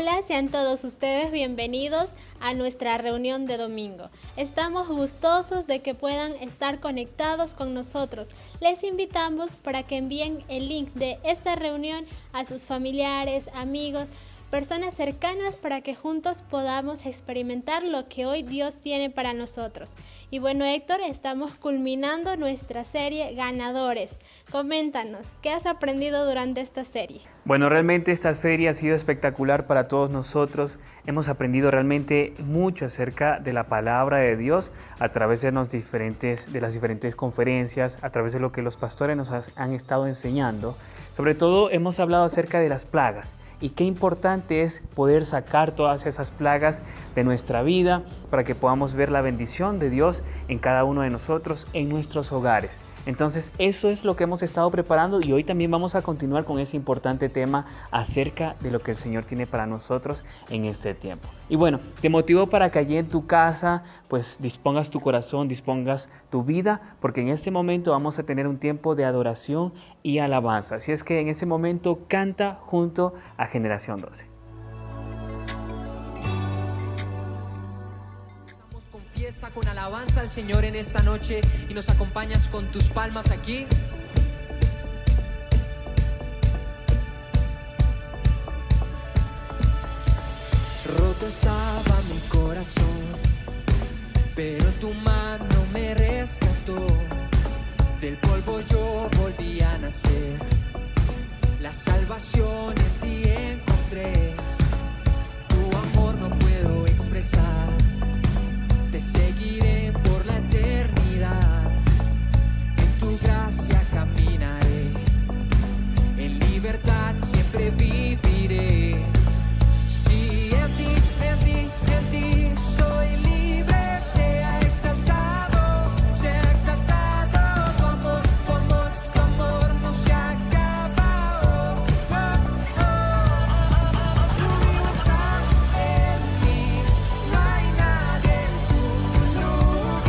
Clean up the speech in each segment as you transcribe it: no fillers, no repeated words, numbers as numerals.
Hola, sean todos ustedes bienvenidos a nuestra reunión de domingo. Estamos gustosos de que puedan estar conectados con nosotros. Les invitamos para que envíen el link de esta reunión a sus familiares, amigos, personas cercanas para que juntos podamos experimentar lo que hoy Dios tiene para nosotros. Y bueno, Héctor, estamos culminando nuestra serie Ganadores. Coméntanos, ¿qué has aprendido durante esta serie? Bueno, realmente esta serie ha sido espectacular para todos nosotros. Hemos aprendido realmente mucho acerca de la palabra de Dios a través de las diferentes conferencias, a través de lo que los pastores nos han estado enseñando. Sobre todo hemos hablado acerca de las plagas. Y qué importante es poder sacar todas esas plagas de nuestra vida para que podamos ver la bendición de Dios en cada uno de nosotros, en nuestros hogares. Entonces eso es lo que hemos estado preparando y hoy también vamos a continuar con ese importante tema acerca de lo que el Señor tiene para nosotros en este tiempo. Y bueno, te motivo para que allí en tu casa pues dispongas tu corazón, dispongas tu vida, porque en este momento vamos a tener un tiempo de adoración y alabanza. Así es que en este momento canta junto a Generación 12. Confiesa con alabanza al Señor en esta noche y nos acompañas con tus palmas aquí. Roto estaba mi corazón, pero tu mano me rescató. Del polvo yo volví a nacer, la salvación en ti encontré. Tu amor no puedo expresar, te seguiré por la eternidad, en tu gracia caminaré, en libertad siempre viviré. Si en ti soy libre, sea exaltado, tu amor no se acaba. Tú estás en mí, no hay nadie en tu lugar.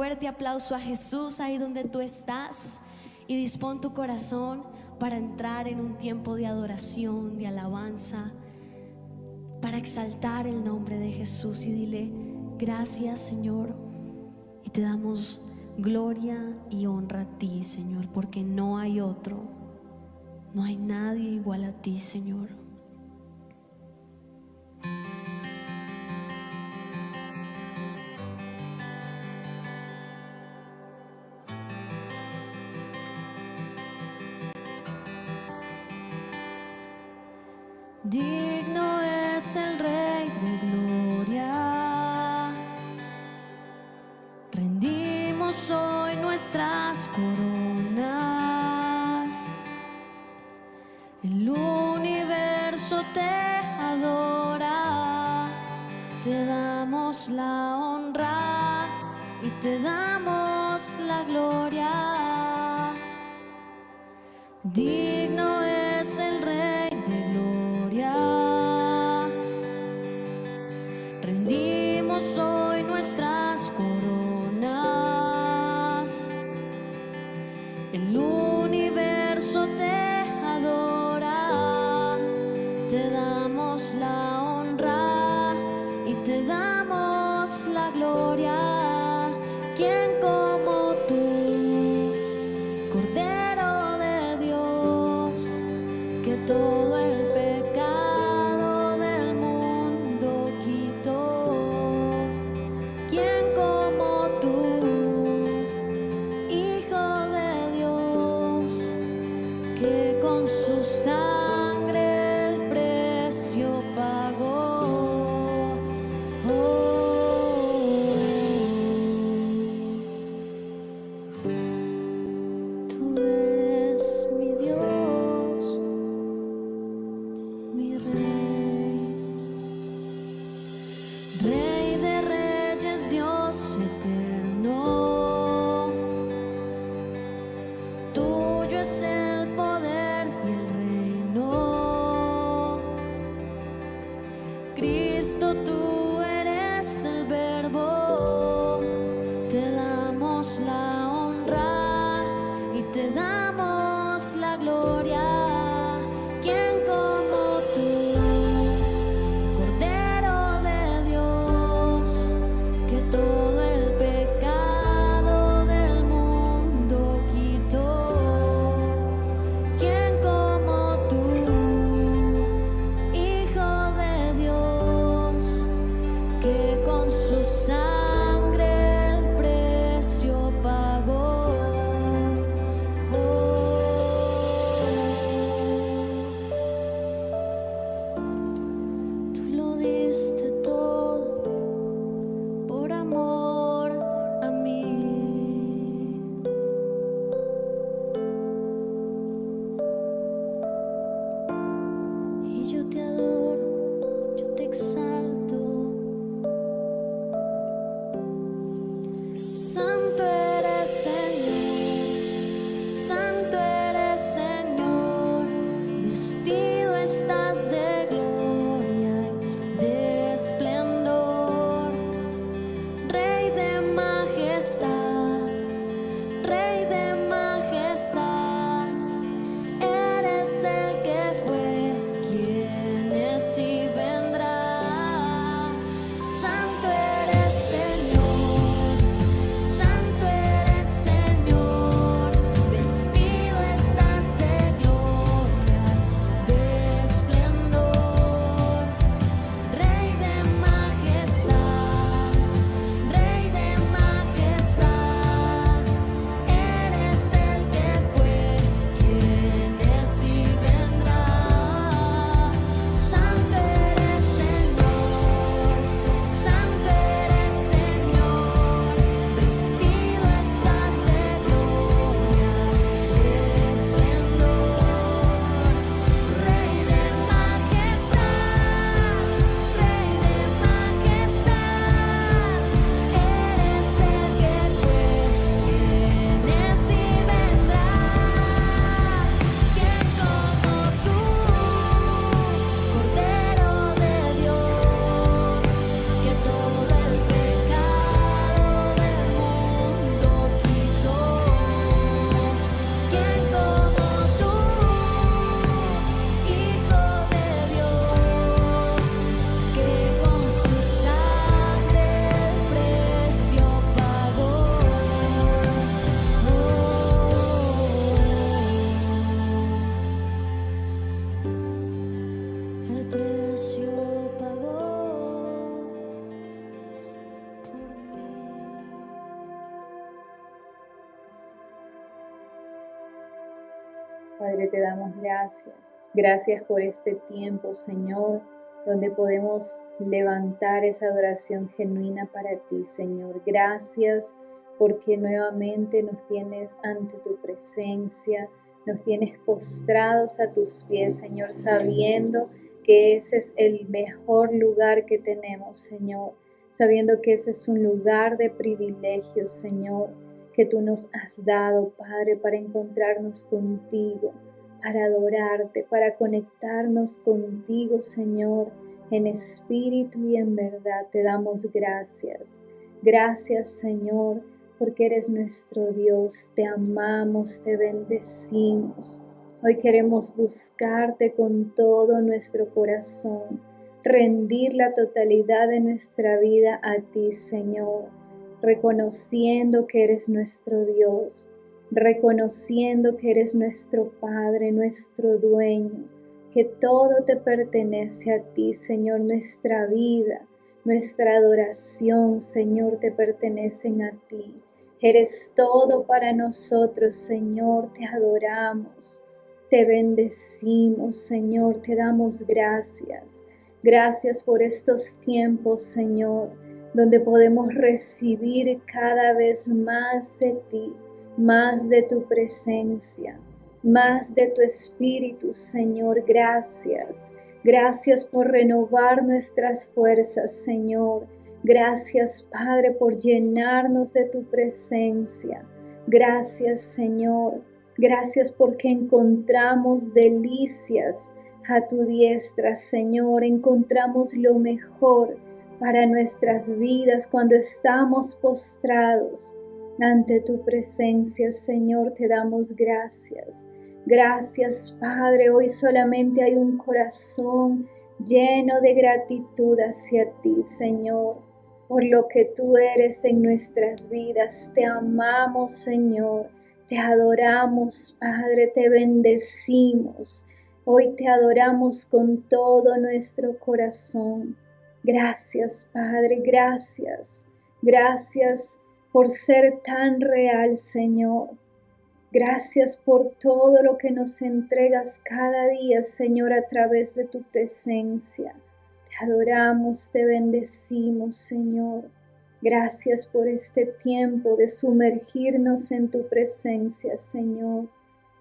fuerte aplauso a Jesús ahí donde tú estás y dispón tu corazón para entrar en un tiempo de adoración, de alabanza, para exaltar el nombre de Jesús. Y dile: gracias, Señor, y te damos gloria y honra a ti, Señor, porque no hay otro, no hay nadie igual a ti, Señor. Digno es el Rey de gloria. Rendimos hoy nuestras coronas. El universo te adora. Te damos la honra y te damos la gloria. Digno es el Rey de gloria. Rendimos hoy nuestras coronas. El universo te adora. Te damos la honra y te damos la gloria. ¿Quién como tú, Cordero de Dios, que todo el pecado del mundo quitó? ¿Quién como tú, Hijo de Dios, que con su sangre el precio pagó? Tú eres mi Dios, mi Rey, Rey de reyes, Dios eterno. Tuyo es el poder y el reino. Cristo, tú eres el Verbo. Te damos la honra y te damos la gloria. ¿Quién como tú, Cordero de Dios, que todo el pecado del mundo quitó? ¿Quién como tú, Hijo de Dios, que con su sangre el precio pagó? Oh. Padre, te damos gracias. Gracias por este tiempo, Señor, donde podemos levantar esa adoración genuina para ti, Señor. Gracias porque nuevamente nos tienes ante tu presencia, nos tienes postrados a tus pies, Señor, sabiendo que ese es el mejor lugar que tenemos, Señor, sabiendo que ese es un lugar de privilegio, Señor, que tú nos has dado, Padre, para encontrarnos contigo, para adorarte, para conectarnos contigo, Señor, en espíritu y en verdad. Te damos gracias. Gracias, Señor, porque eres nuestro Dios. Te amamos, te bendecimos. Hoy queremos buscarte con todo nuestro corazón, rendir la totalidad de nuestra vida a ti, Señor, reconociendo que eres nuestro Dios, reconociendo que eres nuestro Padre, nuestro dueño, que todo te pertenece a ti, Señor, nuestra vida, nuestra adoración, Señor, te pertenecen a ti. Eres todo para nosotros, Señor, te adoramos. Te bendecimos, Señor, te damos gracias. Gracias por estos tiempos, Señor, donde podemos recibir cada vez más de ti, más de tu presencia, más de tu Espíritu, Señor. Gracias. Gracias por renovar nuestras fuerzas, Señor. Gracias, Padre, por llenarnos de tu presencia. Gracias, Señor. Gracias porque encontramos delicias a tu diestra, Señor. Encontramos lo mejor para nuestras vidas cuando estamos postrados ante tu presencia, Señor. Te damos gracias. Gracias, Padre. Hoy solamente hay un corazón lleno de gratitud hacia ti, Señor, por lo que tú eres en nuestras vidas. Te amamos, Señor. Te adoramos, Padre, te bendecimos. Hoy te adoramos con todo nuestro corazón. Gracias, Padre, gracias. Gracias por ser tan real, Señor. Gracias por todo lo que nos entregas cada día, Señor, a través de tu presencia. Te adoramos, te bendecimos, Señor. Gracias por este tiempo de sumergirnos en tu presencia, Señor.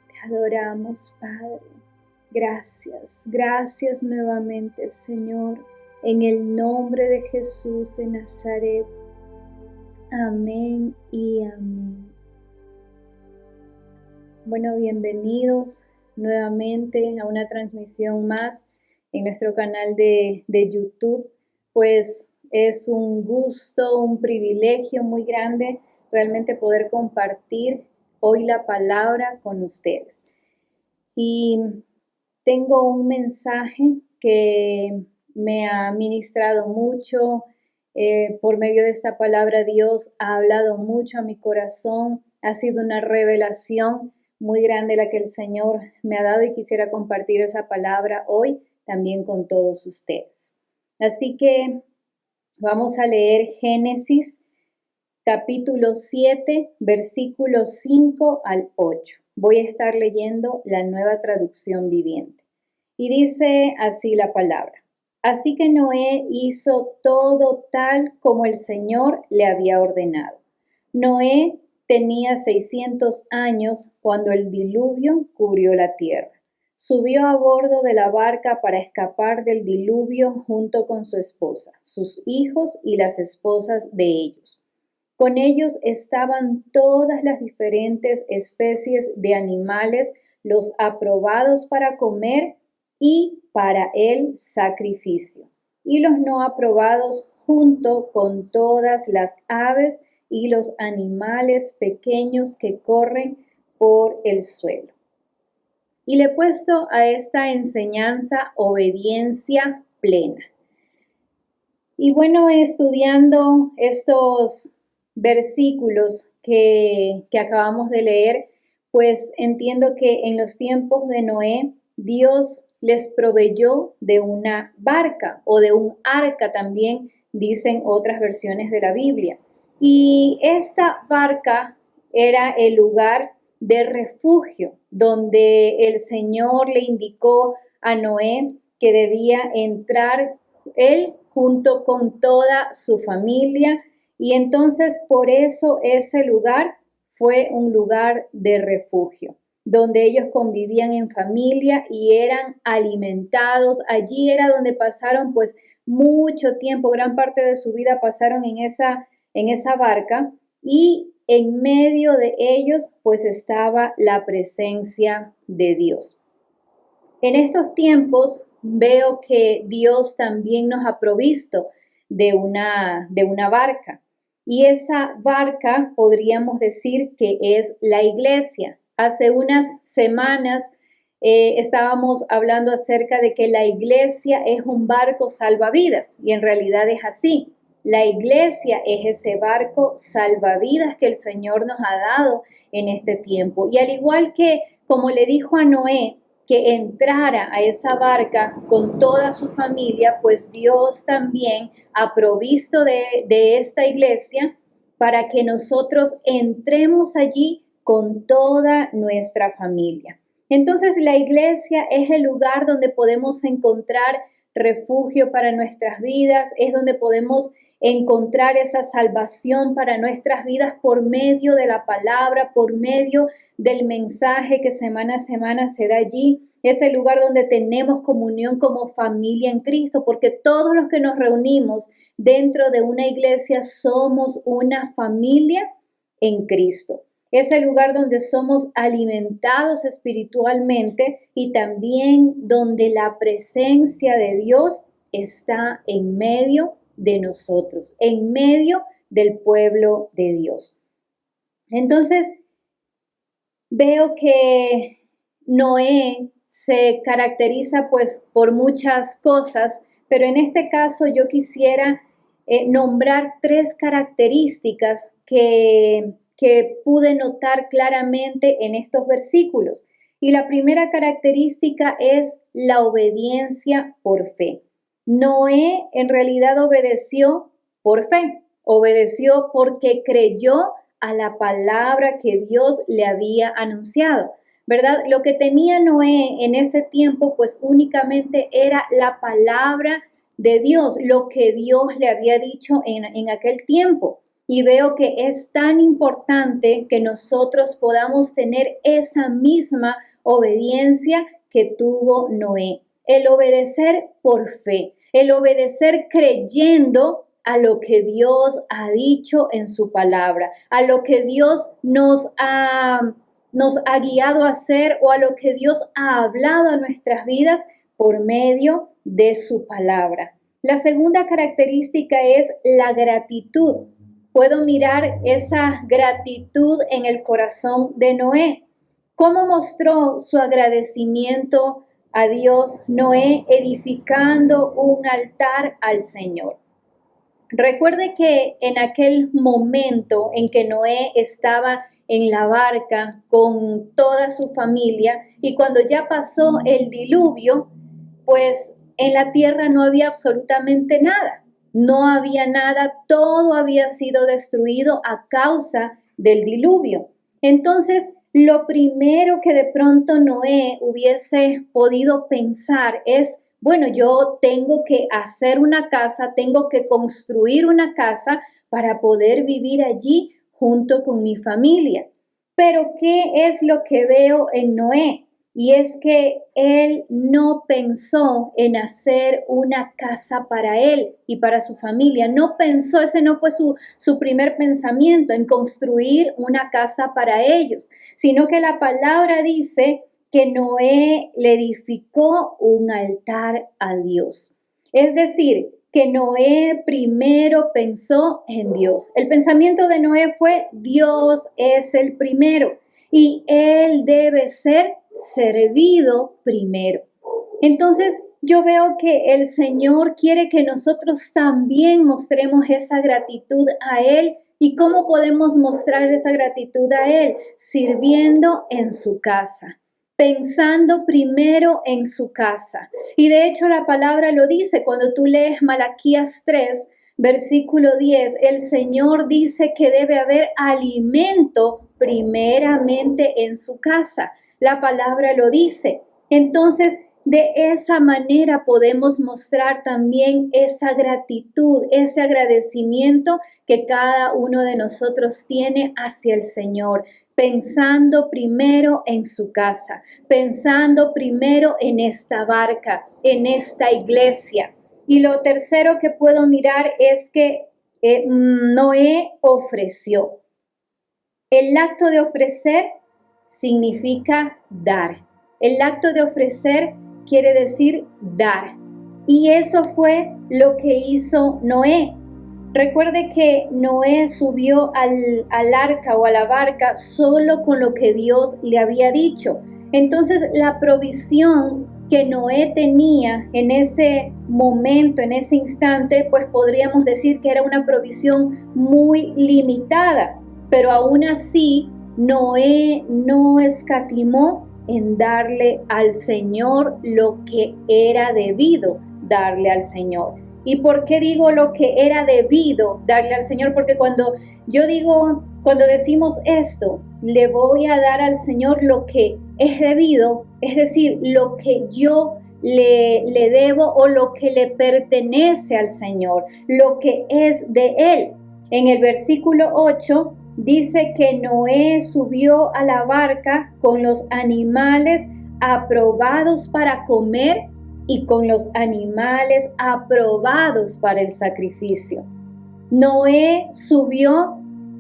Te adoramos, Padre. Gracias, gracias nuevamente, Señor, en el nombre de Jesús de Nazaret. Amén y amén. Bueno, bienvenidos nuevamente a una transmisión más en nuestro canal de YouTube. Pues es un gusto, un privilegio muy grande realmente poder compartir hoy la palabra con ustedes. Y tengo un mensaje que me ha ministrado mucho. Por medio de esta palabra Dios ha hablado mucho a mi corazón. Ha sido una revelación muy grande la que el Señor me ha dado y quisiera compartir esa palabra hoy también con todos ustedes. Así que vamos a leer Génesis capítulo 7, versículos 5 al 8. Voy a estar leyendo la Nueva Traducción Viviente. Y dice así la palabra. Así que Noé hizo todo tal como el Señor le había ordenado. Noé tenía 600 años cuando el diluvio cubrió la tierra. Subió a bordo de la barca para escapar del diluvio junto con su esposa, sus hijos y las esposas de ellos. Con ellos estaban todas las diferentes especies de animales, los aprobados para comer y para el sacrificio, y los no aprobados junto con todas las aves y los animales pequeños que corren por el suelo. Y le he puesto a esta enseñanza obediencia plena. Y bueno, estudiando estos versículos que acabamos de leer, pues entiendo que en los tiempos de Noé, Dios les proveyó de una barca o de un arca también, dicen otras versiones de la Biblia. Y esta barca era el lugar de refugio, donde el Señor le indicó a Noé que debía entrar él junto con toda su familia, y entonces por eso ese lugar fue un lugar de refugio, donde ellos convivían en familia y eran alimentados. Allí era donde pasaron pues mucho tiempo, gran parte de su vida pasaron en esa barca, y en medio de ellos pues estaba la presencia de Dios. En estos tiempos veo que Dios también nos ha provisto de una barca, y esa barca podríamos decir que es la iglesia. Hace unas semanas estábamos hablando acerca de que la iglesia es un barco salvavidas, y en realidad es así. La iglesia es ese barco salvavidas que el Señor nos ha dado en este tiempo. Y al igual que como le dijo a Noé que entrara a esa barca con toda su familia, pues Dios también ha provisto de esta iglesia para que nosotros entremos allí con toda nuestra familia. Entonces la iglesia es el lugar donde podemos encontrar refugio para nuestras vidas, es donde podemos encontrar esa salvación para nuestras vidas por medio de la palabra, por medio del mensaje que semana a semana se da allí. Es el lugar donde tenemos comunión como familia en Cristo, porque todos los que nos reunimos dentro de una iglesia somos una familia en Cristo. Es el lugar donde somos alimentados espiritualmente y también donde la presencia de Dios está en medio de nosotros, en medio del pueblo de Dios. Entonces, veo que Noé se caracteriza pues por muchas cosas, pero en este caso yo quisiera nombrar 3 características que pude notar claramente en estos versículos. Y la primera característica es la obediencia por fe. Noé en realidad obedeció por fe, obedeció porque creyó a la palabra que Dios le había anunciado, ¿verdad? Lo que tenía Noé en ese tiempo pues únicamente era la palabra de Dios, lo que Dios le había dicho en aquel tiempo. Y veo que es tan importante que nosotros podamos tener esa misma obediencia que tuvo Noé. El obedecer por fe, el obedecer creyendo a lo que Dios ha dicho en su palabra, a lo que Dios nos ha guiado a hacer, o a lo que Dios ha hablado a nuestras vidas por medio de su palabra. La segunda característica es la gratitud. Puedo mirar esa gratitud en el corazón de Noé. ¿Cómo mostró su agradecimiento a Dios Noé? Edificando un altar al Señor. Recuerde que en aquel momento en que Noé estaba en la barca con toda su familia, y cuando ya pasó el diluvio, pues en la tierra no había absolutamente nada. No había nada, todo había sido destruido a causa del diluvio. Entonces, lo primero que de pronto Noé hubiese podido pensar es, bueno, yo tengo que hacer una casa, tengo que construir una casa para poder vivir allí junto con mi familia. Pero ¿qué es lo que veo en Noé? Y es que él no pensó en hacer una casa para él y para su familia. No pensó, ese no fue su primer pensamiento, en construir una casa para ellos, sino que la palabra dice que Noé le edificó un altar a Dios. Es decir, que Noé primero pensó en Dios. El pensamiento de Noé fue: Dios es el primero y Él debe ser servido primero. Entonces yo veo que el Señor quiere que nosotros también mostremos esa gratitud a Él. ¿Y cómo podemos mostrar esa gratitud a Él? Sirviendo en su casa, pensando primero en su casa. Y de hecho la palabra lo dice, cuando tú lees Malaquías 3, Versículo 10, el Señor dice que debe haber alimento primeramente en su casa. La palabra lo dice. Entonces, de esa manera podemos mostrar también esa gratitud, ese agradecimiento que cada uno de nosotros tiene hacia el Señor, pensando primero en su casa, pensando primero en esta barca, en esta iglesia. Y lo tercero que puedo mirar es que Noé ofreció. El acto de ofrecer significa dar. El acto de ofrecer quiere decir dar. Y eso fue lo que hizo Noé. Recuerde que Noé subió al arca o a la barca solo con lo que Dios le había dicho. Entonces la provisión que Noé tenía en ese momento, en ese instante, pues podríamos decir que era una provisión muy limitada, pero aún así Noé no escatimó en darle al Señor lo que era debido darle al Señor. ¿Y por qué digo lo que era debido darle al Señor? Porque cuando decimos esto, le voy a dar al Señor lo que es debido, es decir, lo que yo le debo o lo que le pertenece al Señor, lo que es de Él. En el versículo 8 dice que Noé subió a la barca con los animales aprobados para comer y con los animales aprobados para el sacrificio. Noé subió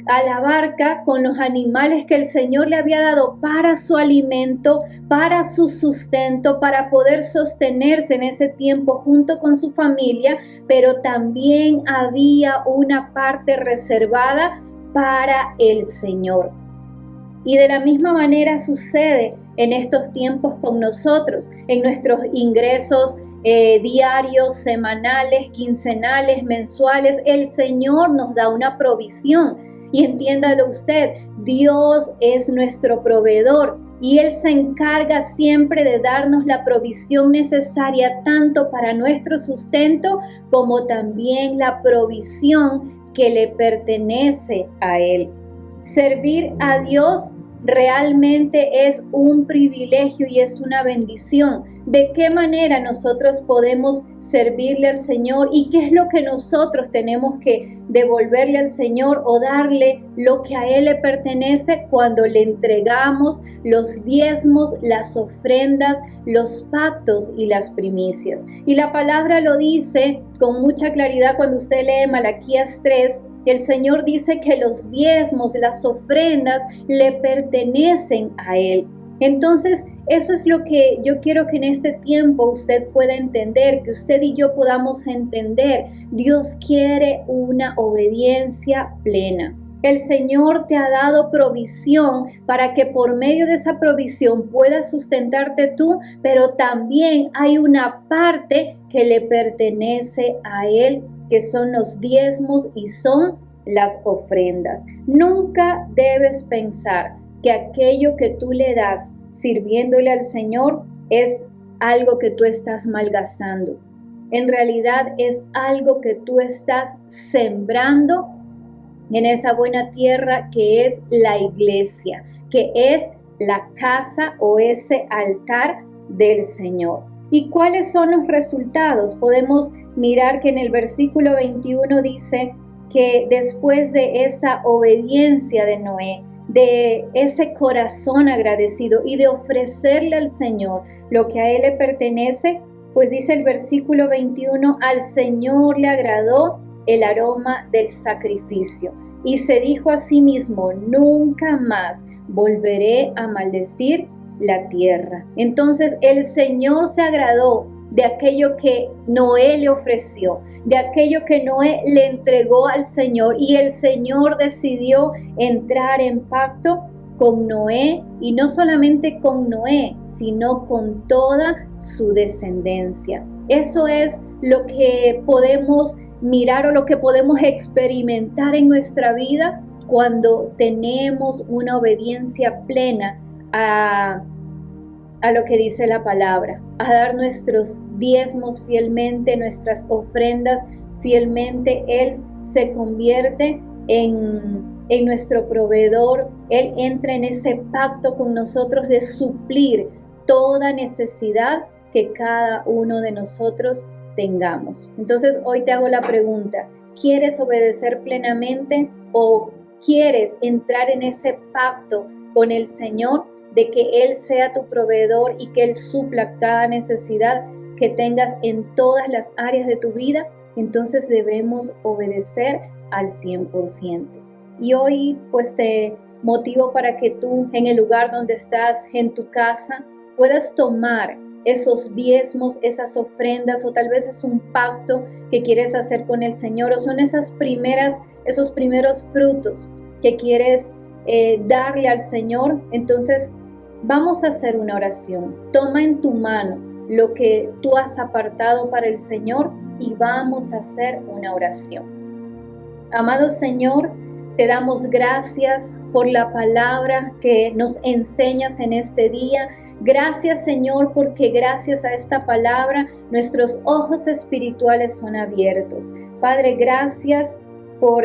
a la barca con los animales que el Señor le había dado para su alimento, para su sustento, para poder sostenerse en ese tiempo junto con su familia, pero también había una parte reservada para el Señor. Y de la misma manera sucede en estos tiempos con nosotros, en nuestros ingresos diarios, semanales, quincenales, mensuales. El Señor nos da una provisión. Y entiéndalo usted, Dios es nuestro proveedor y Él se encarga siempre de darnos la provisión necesaria tanto para nuestro sustento como también la provisión que le pertenece a Él. Servir a Dios realmente es un privilegio y es una bendición. ¿De qué manera nosotros podemos servirle al Señor y qué es lo que nosotros tenemos que devolverle al Señor o darle lo que a Él le pertenece cuando le entregamos los diezmos, las ofrendas, los pactos y las primicias? Y la palabra lo dice con mucha claridad cuando usted lee Malaquías 3. El Señor dice que los diezmos, las ofrendas le pertenecen a Él. Entonces, eso es lo que yo quiero que en este tiempo usted pueda entender, que usted y yo podamos entender. Dios quiere una obediencia plena. El Señor te ha dado provisión para que por medio de esa provisión puedas sustentarte tú, pero también hay una parte que le pertenece a Él, que son los diezmos y son las ofrendas. Nunca debes pensar que aquello que tú le das sirviéndole al Señor es algo que tú estás malgastando. En realidad es algo que tú estás sembrando en esa buena tierra que es la iglesia, que es la casa o ese altar del Señor. ¿Y cuáles son los resultados? Podemos mirar que en el versículo 21 dice que después de esa obediencia de Noé, de ese corazón agradecido y de ofrecerle al Señor lo que a Él le pertenece, pues dice el versículo 21, al Señor le agradó el aroma del sacrificio y se dijo a sí mismo, nunca más volveré a maldecir la tierra. Entonces el Señor se agradó de aquello que Noé le ofreció, de aquello que Noé le entregó al Señor, y el Señor decidió entrar en pacto con Noé, y no solamente con Noé, sino con toda su descendencia. Eso es lo que podemos mirar o lo que podemos experimentar en nuestra vida cuando tenemos una obediencia plena a lo que dice la palabra, a dar nuestros diezmos fielmente, nuestras ofrendas fielmente Él se convierte en nuestro proveedor. Él entra en ese pacto con nosotros de suplir toda necesidad que cada uno de nosotros tengamos. Entonces hoy te hago la pregunta: ¿quieres obedecer plenamente o quieres entrar en ese pacto con el Señor de que Él sea tu proveedor y que Él supla cada necesidad que tengas en todas las áreas de tu vida? Entonces debemos obedecer al 100%. Y hoy pues te motivo para que tú, en el lugar donde estás, en tu casa, puedas tomar esos diezmos, esas ofrendas, o tal vez es un pacto que quieres hacer con el Señor, o son esos primeros frutos que quieres darle al Señor. Entonces vamos a hacer una oración. Toma en tu mano lo que tú has apartado para el Señor y vamos a hacer una oración. Amado Señor, te damos gracias por la palabra que nos enseñas en este día. Gracias, Señor, porque gracias a esta palabra nuestros ojos espirituales son abiertos. Padre, gracias por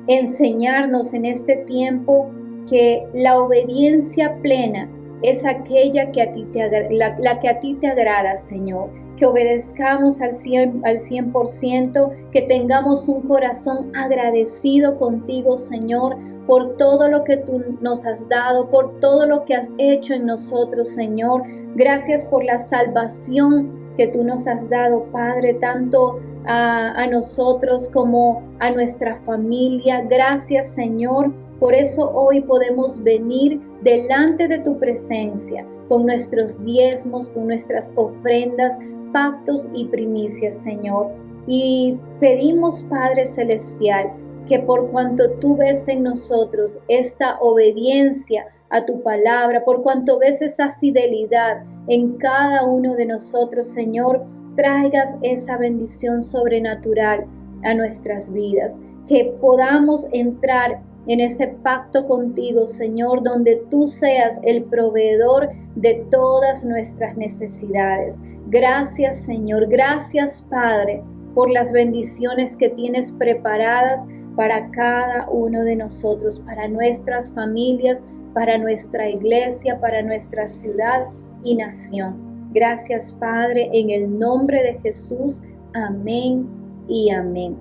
enseñarnos en este tiempo que la obediencia plena es aquella que a ti la que a ti te agrada, Señor. Que obedezcamos al 100%, que tengamos un corazón agradecido contigo, Señor, por todo lo que tú nos has dado, por todo lo que has hecho en nosotros, Señor. Gracias por la salvación que tú nos has dado, Padre, tanto a nosotros como a nuestra familia. Gracias, Señor. Por eso hoy podemos venir delante de tu presencia con nuestros diezmos, con nuestras ofrendas, pactos y primicias, Señor. Y pedimos, Padre Celestial, que por cuanto tú ves en nosotros esta obediencia a tu palabra, por cuanto ves esa fidelidad en cada uno de nosotros, Señor, traigas esa bendición sobrenatural a nuestras vidas, que podamos entrar en ese pacto contigo, Señor, donde tú seas el proveedor de todas nuestras necesidades. Gracias, Señor. Gracias, Padre, por las bendiciones que tienes preparadas para cada uno de nosotros, para nuestras familias, para nuestra iglesia, para nuestra ciudad y nación. Gracias, Padre, en el nombre de Jesús. Amén y amén.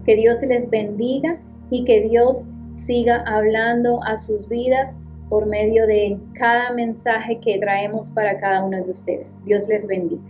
Que Dios les bendiga y que Dios siga hablando a sus vidas por medio de cada mensaje que traemos para cada uno de ustedes. Dios les bendiga.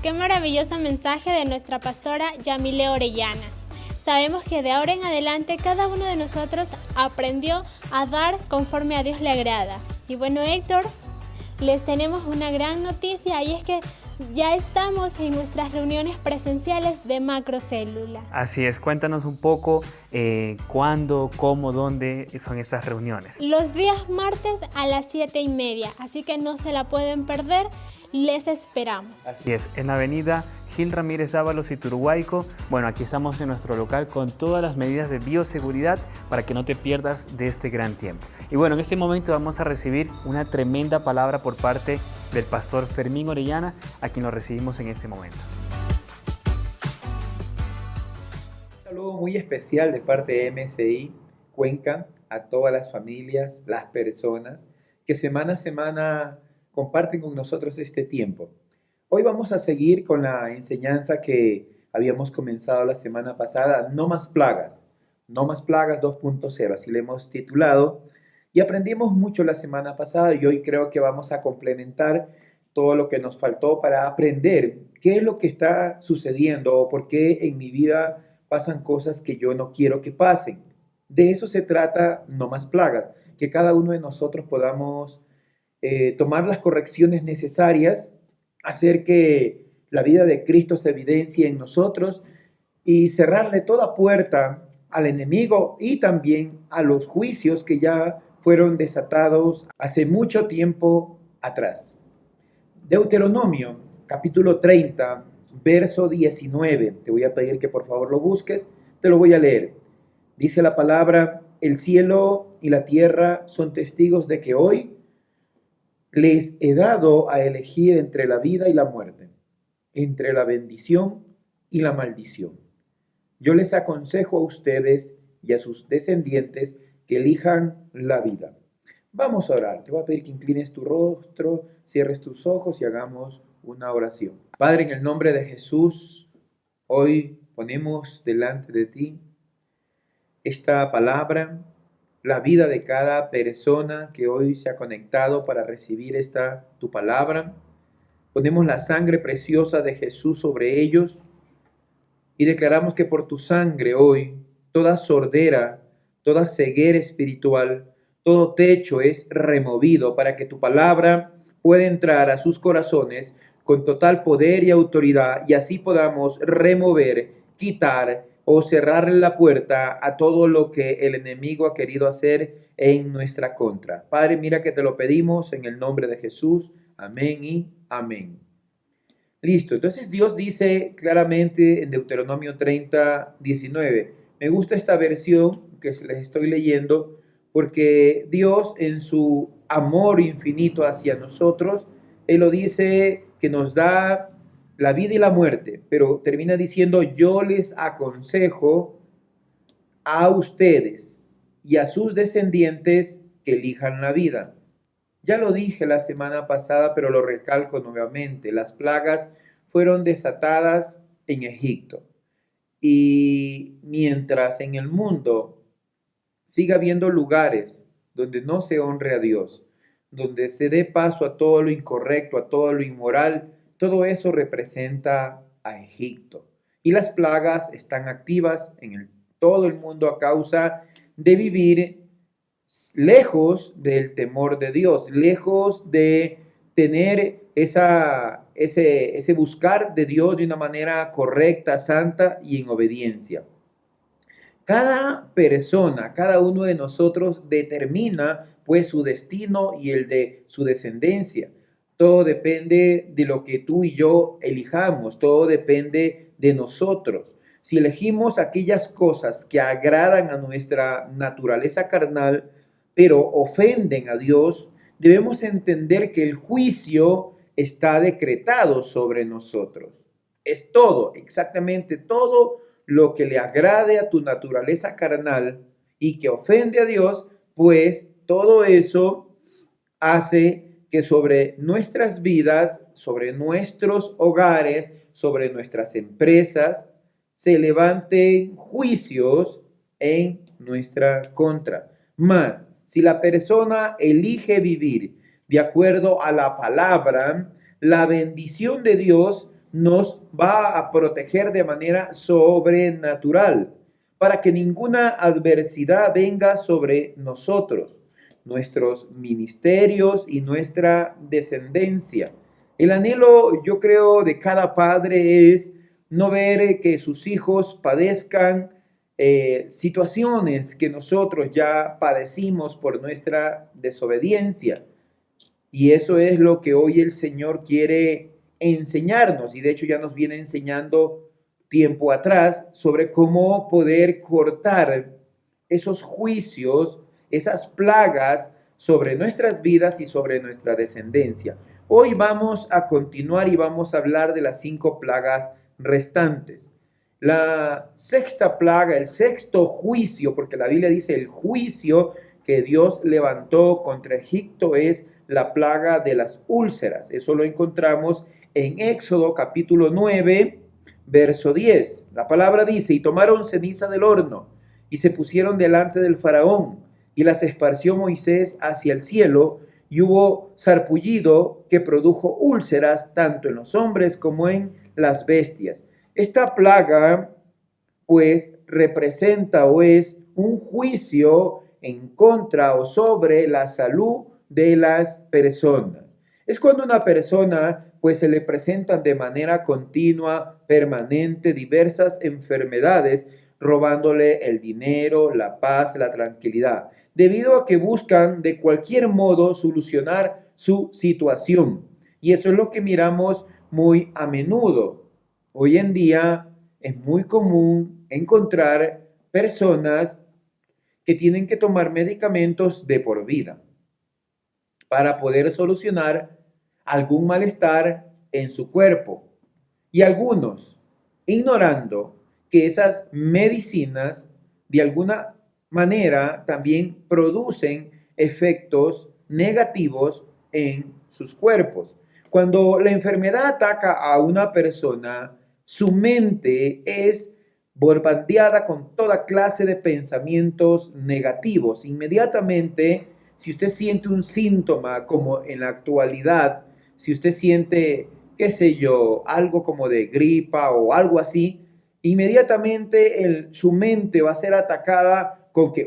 Qué maravilloso mensaje de nuestra pastora Yamile Orellana. Sabemos que de ahora en adelante cada uno de nosotros aprendió a dar conforme a Dios le agrada. Y bueno, Héctor, les tenemos una gran noticia y es que ya estamos en nuestras reuniones presenciales de Macrocélula. Así es, cuéntanos un poco cuándo, cómo, dónde son estas reuniones. Los días martes a las 7:30, así que no se la pueden perder. Les esperamos. Así es, en la avenida Gil Ramírez Ábalos y Turuhuayco. Bueno, aquí estamos en nuestro local con todas las medidas de bioseguridad para que no te pierdas de este gran tiempo. Y bueno, en este momento vamos a recibir una tremenda palabra por parte del pastor Fermín Orellana, a quien lo recibimos en este momento. Un saludo muy especial de parte de MSI Cuenca a todas las familias, las personas que semana a semana comparten con nosotros este tiempo. Hoy vamos a seguir con la enseñanza que habíamos comenzado la semana pasada, No más plagas 2.0, así le hemos titulado, y aprendimos mucho la semana pasada y hoy creo que vamos a complementar todo lo que nos faltó para aprender qué es lo que está sucediendo o por qué en mi vida pasan cosas que yo no quiero que pasen. De eso se trata No más plagas, que cada uno de nosotros podamos tomar las correcciones necesarias, hacer que la vida de Cristo se evidencie en nosotros y cerrarle toda puerta al enemigo y también a los juicios que ya fueron desatados hace mucho tiempo atrás. Deuteronomio, capítulo 30, verso 19. Te voy a pedir que por favor lo busques, te lo voy a leer. Dice la palabra: el cielo y la tierra son testigos de que hoy les he dado a elegir entre la vida y la muerte, entre la bendición y la maldición. Yo les aconsejo a ustedes y a sus descendientes que elijan la vida. Vamos a orar. Te voy a pedir que inclines tu rostro, cierres tus ojos y hagamos una oración. Padre, en el nombre de Jesús, hoy ponemos delante de ti esta palabra, la vida de cada persona que hoy se ha conectado para recibir tu palabra. Ponemos la sangre preciosa de Jesús sobre ellos y declaramos que por tu sangre hoy toda sordera, toda ceguera espiritual, todo techo es removido para que tu palabra pueda entrar a sus corazones con total poder y autoridad, y así podamos remover, quitar o cerrar la puerta a todo lo que el enemigo ha querido hacer en nuestra contra. Padre, mira que te lo pedimos en el nombre de Jesús. Amén y amén. Listo, entonces Dios dice claramente en Deuteronomio 30, 19. Me gusta esta versión que les estoy leyendo porque Dios en su amor infinito hacia nosotros, Él lo dice que nos da la vida y la muerte, pero termina diciendo: yo les aconsejo a ustedes y a sus descendientes que elijan la vida. Ya lo dije la semana pasada, pero lo recalco nuevamente. Las plagas fueron desatadas en Egipto. Y mientras en el mundo siga habiendo lugares donde no se honre a Dios, donde se dé paso a todo lo incorrecto, a todo lo inmoral, todo eso representa a Egipto. Y las plagas están activas en todo el mundo a causa de vivir lejos del temor de Dios, lejos de tener ese buscar de Dios de una manera correcta, santa y en obediencia. Cada persona, cada uno de nosotros determina pues su destino y el de su descendencia. Todo depende de lo que tú y yo elijamos, todo depende de nosotros. Si elegimos aquellas cosas que agradan a nuestra naturaleza carnal, pero ofenden a Dios, debemos entender que el juicio está decretado sobre nosotros. Es todo, exactamente todo lo que le agrade a tu naturaleza carnal y que ofende a Dios, pues todo eso hace que sobre nuestras vidas, sobre nuestros hogares, sobre nuestras empresas, se levanten juicios en nuestra contra. Más, si la persona elige vivir de acuerdo a la palabra, la bendición de Dios nos va a proteger de manera sobrenatural para que ninguna adversidad venga sobre nosotros, nuestros ministerios y nuestra descendencia. El anhelo, yo creo, de cada padre es no ver que sus hijos padezcan situaciones que nosotros ya padecimos por nuestra desobediencia. Y eso es lo que hoy el Señor quiere enseñarnos, y de hecho ya nos viene enseñando tiempo atrás sobre cómo poder cortar esos juicios, esas plagas sobre nuestras vidas y sobre nuestra descendencia. Hoy vamos a continuar y vamos a hablar de las 5 plagas restantes. La sexta plaga, el sexto juicio, porque la Biblia dice el juicio que Dios levantó contra Egipto es la plaga de las úlceras. Eso lo encontramos en Éxodo capítulo 9, verso 10. La palabra dice: y tomaron ceniza del horno y se pusieron delante del faraón, y las esparció Moisés hacia el cielo, y hubo sarpullido que produjo úlceras tanto en los hombres como en las bestias. Esta plaga pues representa o es un juicio en contra o sobre la salud de las personas. Es cuando una persona pues se le presentan de manera continua, permanente, diversas enfermedades, robándole el dinero, la paz, la tranquilidad, debido a que buscan de cualquier modo solucionar su situación. Y eso es lo que miramos muy a menudo. Hoy en día es muy común encontrar personas que tienen que tomar medicamentos de por vida para poder solucionar algún malestar en su cuerpo. Y algunos, ignorando que esas medicinas de alguna manera también producen efectos negativos en sus cuerpos. Cuando la enfermedad ataca a una persona, su mente es bombardeada con toda clase de pensamientos negativos. Inmediatamente, si usted siente un síntoma como en la actualidad, si usted siente, qué sé yo, algo como de gripa o algo así, inmediatamente su mente va a ser atacada con que,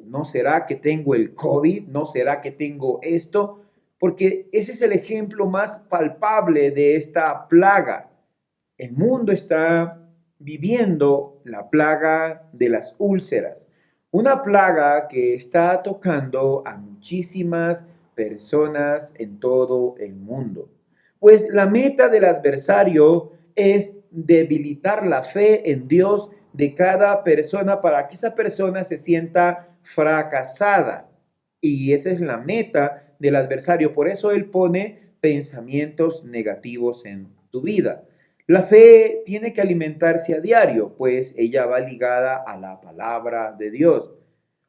¿no será que tengo el COVID? ¿No será que tengo esto? Porque ese es el ejemplo más palpable de esta plaga. El mundo está viviendo la plaga de las úlceras, una plaga que está tocando a muchísimas personas en todo el mundo. Pues la meta del adversario es debilitar la fe en Dios de cada persona para que esa persona se sienta fracasada. Y esa es la meta del adversario. Por eso él pone pensamientos negativos en tu vida. La fe tiene que alimentarse a diario, pues ella va ligada a la palabra de Dios.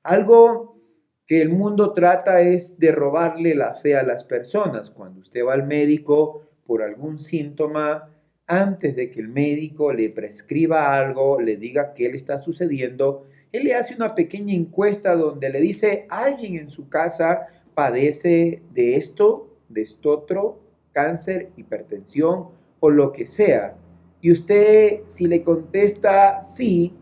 Algo que el mundo trata es de robarle la fe a las personas. Cuando usted va al médico por algún síntoma, antes de que el médico le prescriba algo, le diga qué le está sucediendo, él le hace una pequeña encuesta donde le dice, ¿alguien en su casa padece de esto otro, cáncer, hipertensión o lo que sea? Y usted, si le contesta sí,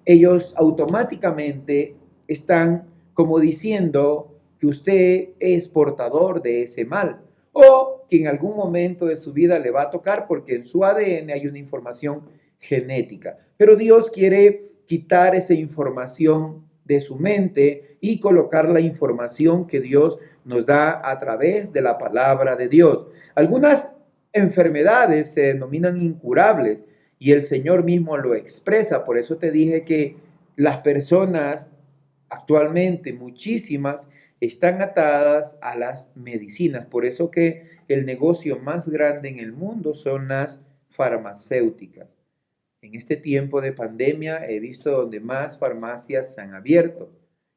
ellos automáticamente están como diciendo que usted es portador de ese mal o que en algún momento de su vida le va a tocar porque en su ADN hay una información genética. Pero Dios quiere quitar esa información de su mente y colocar la información que Dios nos da a través de la palabra de Dios. Algunas enfermedades se denominan incurables y el Señor mismo lo expresa. Por eso te dije que las personas actualmente, muchísimas, están atadas a las medicinas. Por eso que el negocio más grande en el mundo son las farmacéuticas. En este tiempo de pandemia he visto donde más farmacias se han abierto.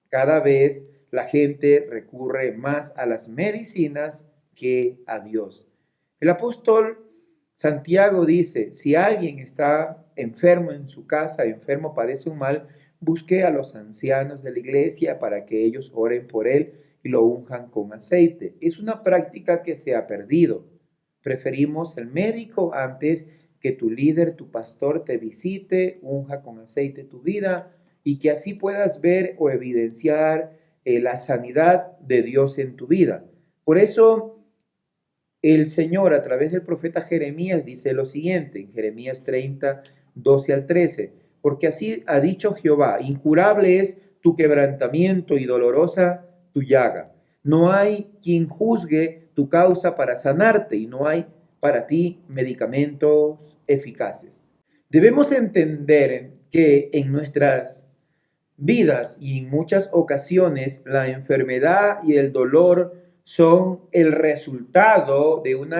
Cada vez la gente recurre más a las medicinas que a Dios. El apóstol Santiago dice, si alguien está enfermo en su casa, enfermo, padece un mal, busque a los ancianos de la iglesia para que ellos oren por él y lo unjan con aceite. Es una práctica que se ha perdido. Preferimos el médico antes que tu líder, tu pastor te visite, unja con aceite tu vida y que así puedas ver o evidenciar la sanidad de Dios en tu vida. Por eso el Señor a través del profeta Jeremías dice lo siguiente en Jeremías 30, 12 al 13, porque así ha dicho Jehová, incurable es tu quebrantamiento y dolorosa tu llaga. No hay quien juzgue tu causa para sanarte y no hay para ti medicamentos eficaces. Debemos entender que en nuestras vidas y en muchas ocasiones la enfermedad y el dolor son el resultado de un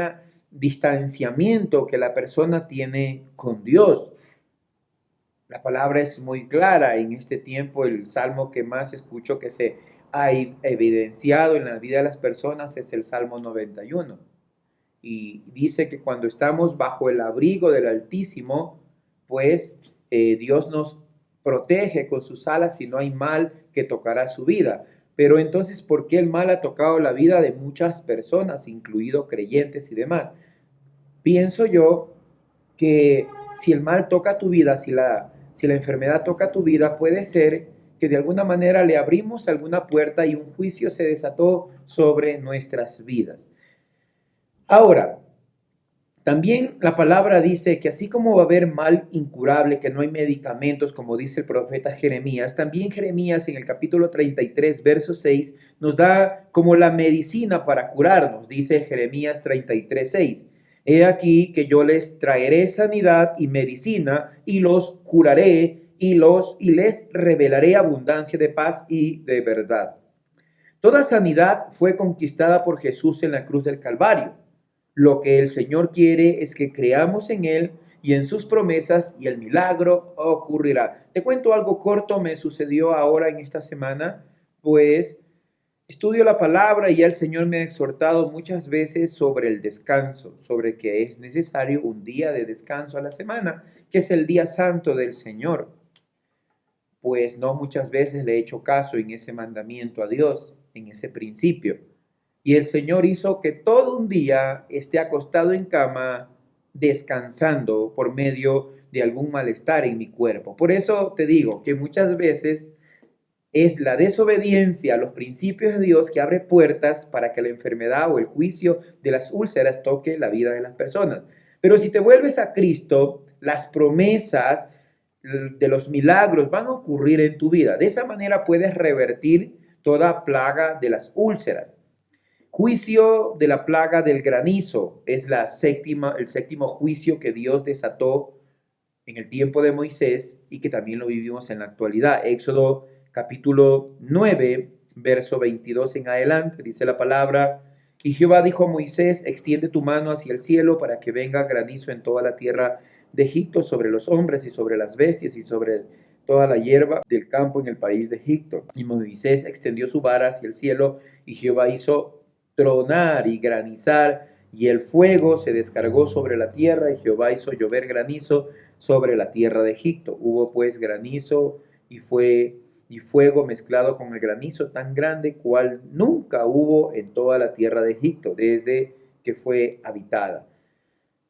distanciamiento que la persona tiene con Dios. La palabra es muy clara. En este tiempo el salmo que más escucho que se ha evidenciado en la vida de las personas es el Salmo 91. Y dice que cuando estamos bajo el abrigo del Altísimo, pues Dios nos protege con sus alas y no hay mal que tocará su vida. Pero entonces, ¿por qué el mal ha tocado la vida de muchas personas, incluidos creyentes y demás? Pienso yo que si el mal toca tu vida, si la enfermedad toca tu vida, puede ser que de alguna manera le abrimos alguna puerta y un juicio se desató sobre nuestras vidas. Ahora, También la palabra dice que así como va a haber mal incurable, que no hay medicamentos, como dice el profeta Jeremías, también Jeremías en el capítulo 33, verso 6, nos da como la medicina para curarnos. Dice Jeremías 33, 6. He aquí que yo les traeré sanidad y medicina y los curaré y les revelaré abundancia de paz y de verdad. Toda sanidad fue conquistada por Jesús en la cruz del Calvario. Lo que el Señor quiere es que creamos en Él y en sus promesas y el milagro ocurrirá. Te cuento algo corto, me sucedió ahora en esta semana, pues estudio la palabra y ya el Señor me ha exhortado muchas veces sobre el descanso, sobre que es necesario un día de descanso a la semana, que es el día santo del Señor. Pues no muchas veces le he hecho caso en ese mandamiento a Dios, en ese principio. Y el Señor hizo que todo un día esté acostado en cama, descansando por medio de algún malestar en mi cuerpo. Por eso te digo que muchas veces es la desobediencia a los principios de Dios que abre puertas para que la enfermedad o el juicio de las úlceras toque la vida de las personas. Pero si te vuelves a Cristo, las promesas de los milagros van a ocurrir en tu vida. De esa manera puedes revertir toda plaga de las úlceras. Juicio de la plaga del granizo es el séptimo juicio que Dios desató en el tiempo de Moisés y que también lo vivimos en la actualidad. Éxodo capítulo 9, verso 22 en adelante, dice la palabra: y Jehová dijo a Moisés, extiende tu mano hacia el cielo para que venga granizo en toda la tierra de Egipto, sobre los hombres y sobre las bestias y sobre toda la hierba del campo en el país de Egipto. Y Moisés extendió su vara hacia el cielo y Jehová hizo tronar y granizar, y el fuego se descargó sobre la tierra, y Jehová hizo llover granizo sobre la tierra de Egipto. Hubo pues granizo y fuego mezclado con el granizo tan grande cual nunca hubo en toda la tierra de Egipto, desde que fue habitada.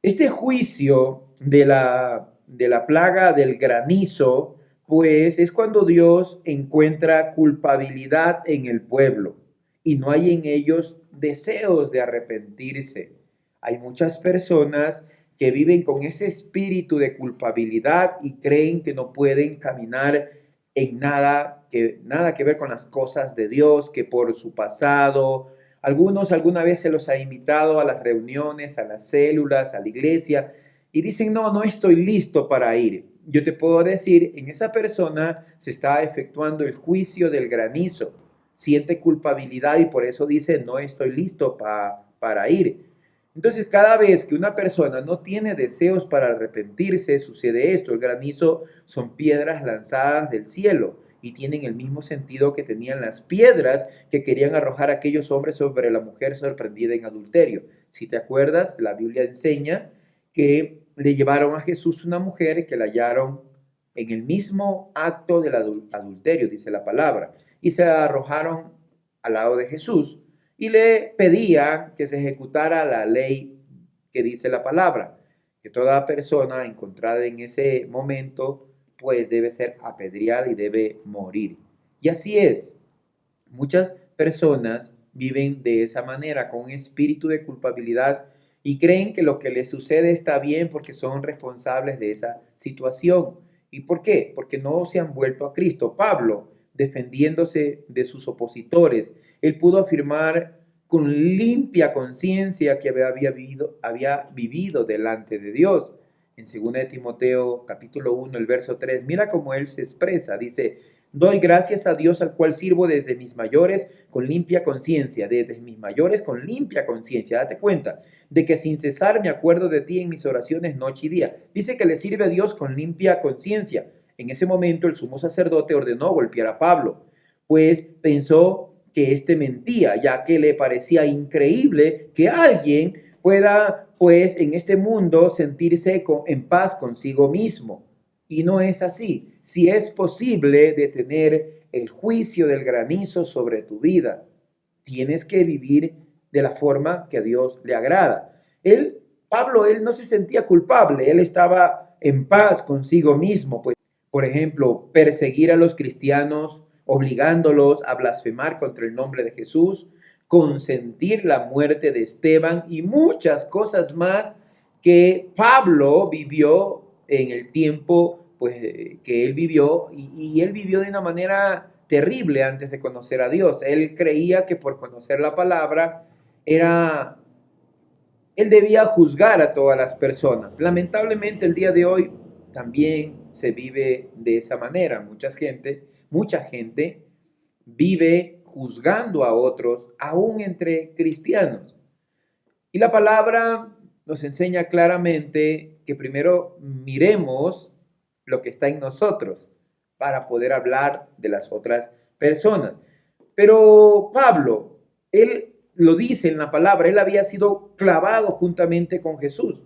Este juicio de la plaga del granizo, pues es cuando Dios encuentra culpabilidad en el pueblo y no hay en ellos deseos de arrepentirse. Hay muchas personas que viven con ese espíritu de culpabilidad y creen que no pueden caminar en nada que ver con las cosas de Dios, que por su pasado, algunos alguna vez se los ha invitado a las reuniones, a las células, a la iglesia, y dicen, no estoy listo para ir. Yo te puedo decir, en esa persona se está efectuando el juicio del granizo. Siente culpabilidad y por eso dice, no estoy listo para ir. Entonces, cada vez que una persona no tiene deseos para arrepentirse, sucede esto. El granizo son piedras lanzadas del cielo y tienen el mismo sentido que tenían las piedras que querían arrojar aquellos hombres sobre la mujer sorprendida en adulterio. Si te acuerdas, la Biblia enseña que le llevaron a Jesús una mujer que la hallaron en el mismo acto del adulterio, dice la palabra, y se la arrojaron al lado de Jesús y le pedían que se ejecutara la ley que dice la palabra, que toda persona encontrada en ese momento pues debe ser apedreada y debe morir. Y así es, muchas personas viven de esa manera, con un espíritu de culpabilidad y creen que lo que les sucede está bien porque son responsables de esa situación. ¿Y por qué? Porque no se han vuelto a Cristo. Pablo, defendiéndose de sus opositores, él pudo afirmar con limpia conciencia que había vivido delante de Dios. En 2 de Timoteo capítulo 1, el verso 3, mira cómo él se expresa, dice, doy gracias a Dios al cual sirvo desde mis mayores con limpia conciencia, date cuenta de que sin cesar me acuerdo de ti en mis oraciones noche y día. Dice que le sirve a Dios con limpia conciencia. En ese momento el sumo sacerdote ordenó golpear a Pablo, pues pensó que éste mentía, ya que le parecía increíble que alguien pueda, pues, en este mundo sentirse en paz consigo mismo. Y no es así. Si es posible detener el juicio del granizo sobre tu vida, tienes que vivir de la forma que a Dios le agrada. Pablo no se sentía culpable, él estaba en paz consigo mismo, pues. Por ejemplo, perseguir a los cristianos, obligándolos a blasfemar contra el nombre de Jesús, consentir la muerte de Esteban y muchas cosas más que Pablo vivió en el tiempo pues, que él vivió, y él vivió de una manera terrible antes de conocer a Dios. Él creía que por conocer la palabra él debía juzgar a todas las personas. Lamentablemente el día de hoy también se vive de esa manera. Mucha gente vive juzgando a otros, aún entre cristianos. Y la palabra nos enseña claramente que primero miremos lo que está en nosotros para poder hablar de las otras personas. Pero Pablo, él lo dice en la palabra, él había sido clavado juntamente con Jesús.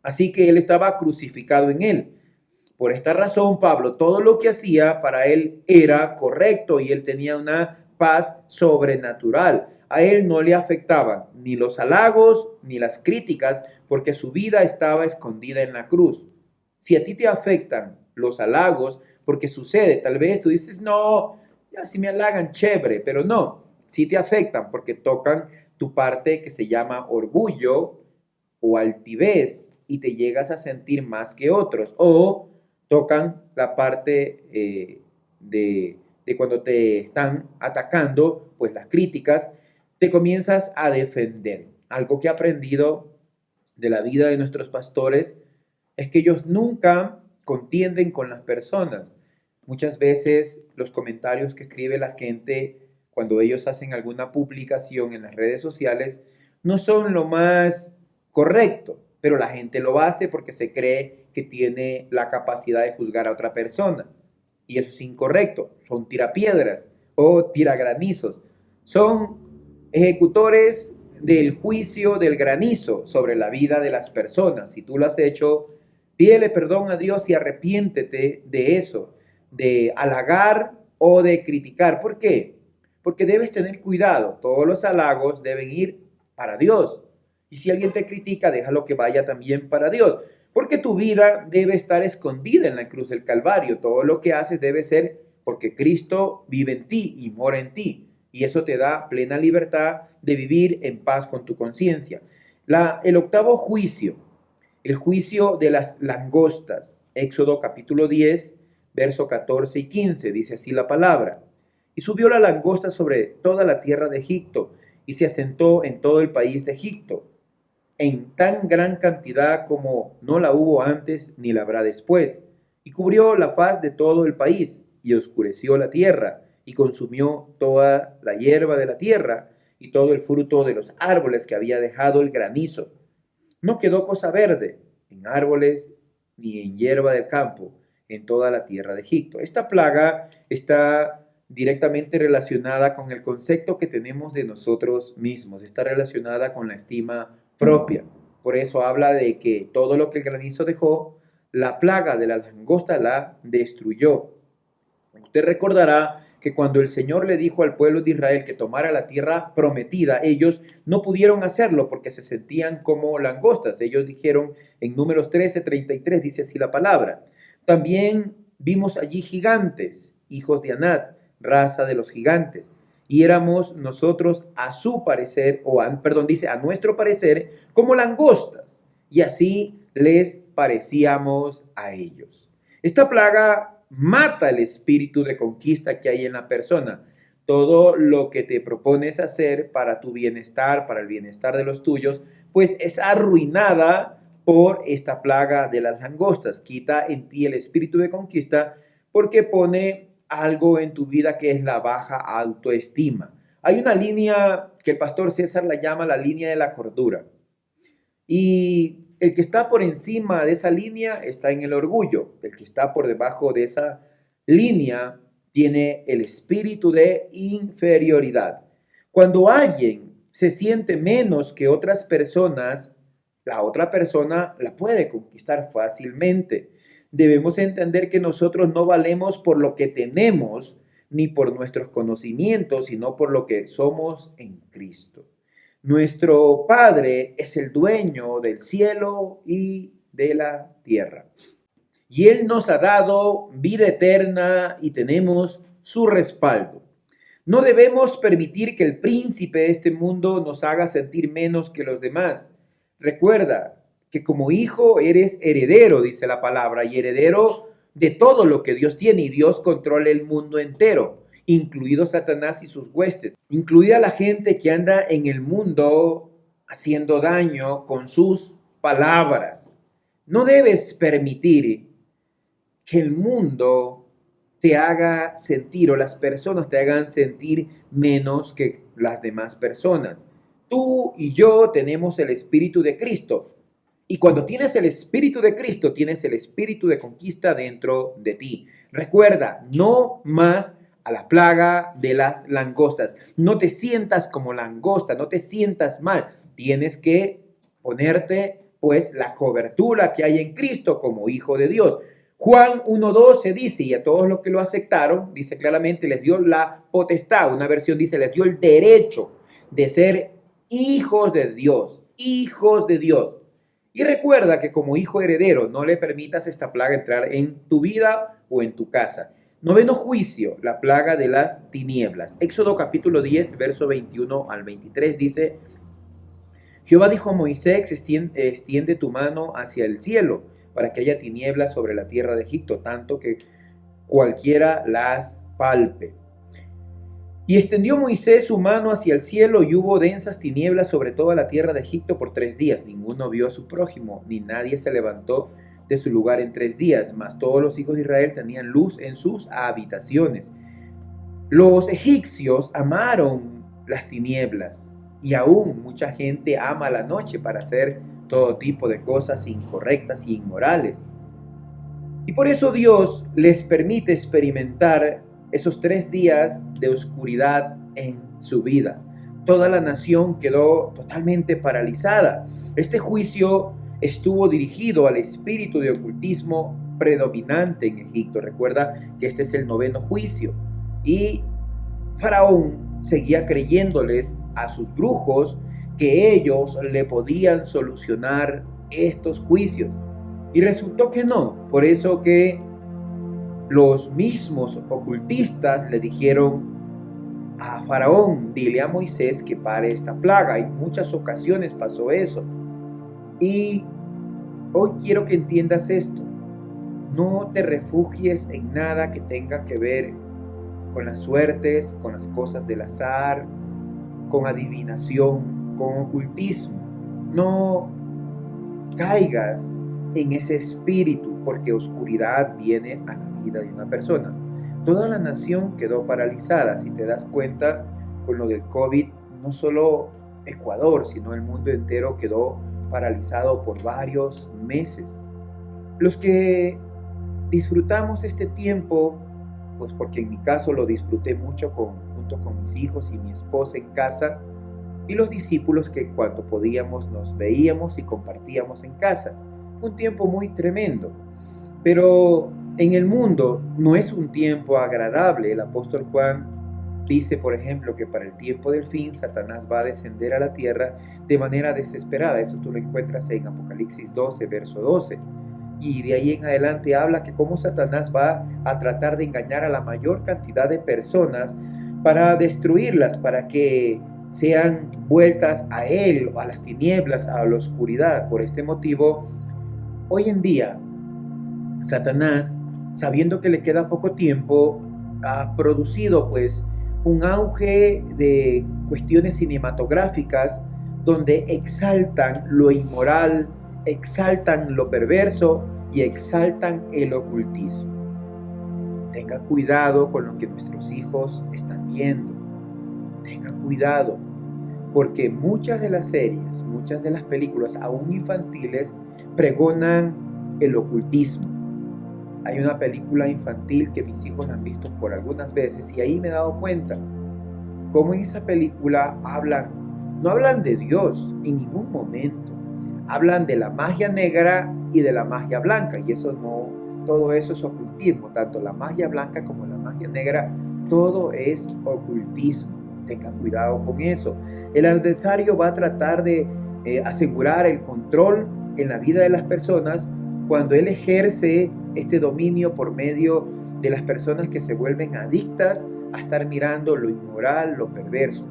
Así que él estaba crucificado en él. Por esta razón, Pablo, todo lo que hacía para él era correcto y él tenía una paz sobrenatural. A él no le afectaban ni los halagos ni las críticas porque su vida estaba escondida en la cruz. Si a ti te afectan los halagos, porque sucede, tal vez tú dices, no, ya si me halagan, chévere, pero no, si te afectan porque tocan tu parte que se llama orgullo o altivez y te llegas a sentir más que otros, o tocan la parte de cuando te están atacando, pues las críticas, te comienzas a defender. Algo que he aprendido de la vida de nuestros pastores es que ellos nunca contienden con las personas. Muchas veces los comentarios que escribe la gente cuando ellos hacen alguna publicación en las redes sociales no son lo más correcto, pero la gente lo hace porque se cree que tiene la capacidad de juzgar a otra persona. Y eso es incorrecto. Son tirapiedras o tiragranizos. Son ejecutores del juicio del granizo sobre la vida de las personas. Si tú lo has hecho, pídele perdón a Dios y arrepiéntete de eso, de halagar o de criticar. ¿Por qué? Porque debes tener cuidado. Todos los halagos deben ir para Dios. Y si alguien te critica, déjalo que vaya también para Dios. Porque tu vida debe estar escondida en la cruz del Calvario. Todo lo que haces debe ser porque Cristo vive en ti y mora en ti. Y eso te da plena libertad de vivir en paz con tu conciencia. El octavo juicio, el juicio de las langostas. Éxodo capítulo 10, verso 14 y 15, dice así la palabra. Y subió la langosta sobre toda la tierra de Egipto, y se asentó en todo el país de Egipto, en tan gran cantidad como no la hubo antes ni la habrá después, y cubrió la faz de todo el país, y oscureció la tierra, y consumió toda la hierba de la tierra, y todo el fruto de los árboles que había dejado el granizo. No quedó cosa verde en árboles ni en hierba del campo en toda la tierra de Egipto. Esta plaga está directamente relacionada con el concepto que tenemos de nosotros mismos, está relacionada con la estima propia. Por eso habla de que todo lo que el granizo dejó, la plaga de la langosta la destruyó. Usted recordará que cuando el Señor le dijo al pueblo de Israel que tomara la tierra prometida, ellos no pudieron hacerlo porque se sentían como langostas. Ellos dijeron en Números 13:33, dice así la palabra. También vimos allí gigantes, hijos de Anat, raza de los gigantes, y éramos nosotros a su parecer, dice a nuestro parecer, como langostas, y así les parecíamos a ellos. Esta plaga mata el espíritu de conquista que hay en la persona. Todo lo que te propones hacer para tu bienestar, para el bienestar de los tuyos, pues es arruinada por esta plaga de las langostas. Quita en ti el espíritu de conquista porque pone algo en tu vida que es la baja autoestima. Hay una línea que el pastor César la llama la línea de la cordura. Y el que está por encima de esa línea está en el orgullo. El que está por debajo de esa línea tiene el espíritu de inferioridad. Cuando alguien se siente menos que otras personas, la otra persona la puede conquistar fácilmente. Debemos entender que nosotros no valemos por lo que tenemos ni por nuestros conocimientos, sino por lo que somos en Cristo. Nuestro Padre es el dueño del cielo y de la tierra. Y Él nos ha dado vida eterna y tenemos su respaldo. No debemos permitir que el príncipe de este mundo nos haga sentir menos que los demás. Recuerda, que como hijo eres heredero, dice la palabra, y heredero de todo lo que Dios tiene, y Dios controla el mundo entero, incluido Satanás y sus huestes, incluida la gente que anda en el mundo haciendo daño con sus palabras. No debes permitir que el mundo te haga sentir, o las personas te hagan sentir menos que las demás personas. Tú y yo tenemos el Espíritu de Cristo. Y cuando tienes el Espíritu de Cristo, tienes el espíritu de conquista dentro de ti. Recuerda, no más a la plaga de las langostas. No te sientas como langosta, no te sientas mal. Tienes que ponerte, pues, la cobertura que hay en Cristo como hijo de Dios. Juan 1:12 dice, y a todos los que lo aceptaron, dice claramente, les dio la potestad. Una versión dice, les dio el derecho de ser hijos de Dios, hijos de Dios. Y recuerda que como hijo heredero no le permitas esta plaga entrar en tu vida o en tu casa. Noveno juicio, la plaga de las tinieblas. Éxodo capítulo 10, verso 21 al 23 dice, Jehová dijo a Moisés, extiende tu mano hacia el cielo para que haya tinieblas sobre la tierra de Egipto, tanto que cualquiera las palpe. Y extendió Moisés su mano hacia el cielo, y hubo densas tinieblas sobre toda la tierra de Egipto por 3 días. Ninguno vio a su prójimo, ni nadie se levantó de su lugar en 3 días. Mas todos los hijos de Israel tenían luz en sus habitaciones. Los egipcios amaron las tinieblas, y aún mucha gente ama la noche para hacer todo tipo de cosas incorrectas y inmorales. Y por eso Dios les permite experimentar esos 3 días de oscuridad en su vida. Toda la nación quedó totalmente paralizada. Este juicio estuvo dirigido al espíritu de ocultismo predominante en Egipto. Recuerda que este es el 9º juicio. Y Faraón seguía creyéndoles a sus brujos que ellos le podían solucionar estos juicios. Y resultó que no. Por eso que los mismos ocultistas le dijeron a Faraón, dile a Moisés que pare esta plaga. En muchas ocasiones pasó eso. Y hoy quiero que entiendas esto. No te refugies en nada que tenga que ver con las suertes, con las cosas del azar, con adivinación, con ocultismo. No caigas en ese espíritu, porque oscuridad viene a la vida de una persona. Toda la nación quedó paralizada. Si te das cuenta, con lo del COVID, no solo Ecuador, sino el mundo entero quedó paralizado por varios meses. Los que disfrutamos este tiempo, pues porque en mi caso lo disfruté mucho junto con mis hijos y mi esposa en casa, y los discípulos que cuando podíamos nos veíamos y compartíamos en casa. Fue un tiempo muy tremendo, pero en el mundo no es un tiempo agradable. El apóstol Juan dice, por ejemplo, que para el tiempo del fin Satanás va a descender a la tierra de manera desesperada. Eso tú lo encuentras en Apocalipsis 12, verso 12. Y de ahí en adelante habla que cómo Satanás va a tratar de engañar a la mayor cantidad de personas para destruirlas, para que sean vueltas a él, a las tinieblas, a la oscuridad. Por este motivo, hoy en día, Satanás, sabiendo que le queda poco tiempo, ha producido pues un auge de cuestiones cinematográficas donde exaltan lo inmoral, exaltan lo perverso y exaltan el ocultismo. Tenga cuidado con lo que nuestros hijos están viendo. Tenga cuidado, porque muchas de las series, muchas de las películas, aún infantiles, pregonan el ocultismo. Hay una película infantil que mis hijos han visto por algunas veces y ahí me he dado cuenta cómo en esa película no hablan de Dios en ningún momento. Hablan de la magia negra y de la magia blanca, y todo eso es ocultismo. Tanto la magia blanca como la magia negra, todo es ocultismo. Tengan cuidado con eso. El adversario va a tratar de asegurar el control en la vida de las personas cuando él ejerce este dominio por medio de las personas que se vuelven adictas a estar mirando lo inmoral, lo perverso.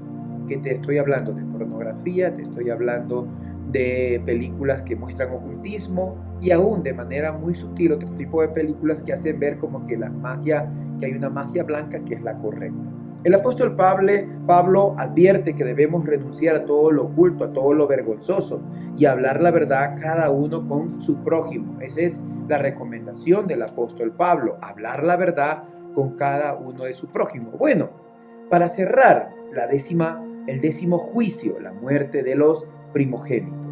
Que te estoy hablando de pornografía, te estoy hablando de películas que muestran ocultismo y aún de manera muy sutil otro tipo de películas que hacen ver como que que hay una magia blanca que es la correcta. El apóstol Pablo advierte que debemos renunciar a todo lo oculto, a todo lo vergonzoso y hablar la verdad cada uno con su prójimo. Esa es la recomendación del apóstol Pablo, hablar la verdad con cada uno de su prójimo. Bueno, para cerrar el 10º juicio, la muerte de los primogénitos.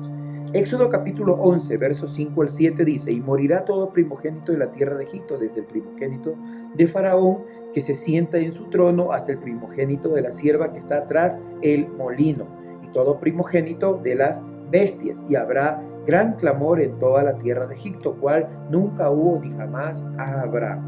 Éxodo capítulo 11, versos 5 al 7 dice: y morirá todo primogénito de la tierra de Egipto, desde el primogénito de Faraón que se sienta en su trono hasta el primogénito de la sierva que está tras el molino, y todo primogénito de las bestias, y habrá gran clamor en toda la tierra de Egipto, cual nunca hubo ni jamás habrá.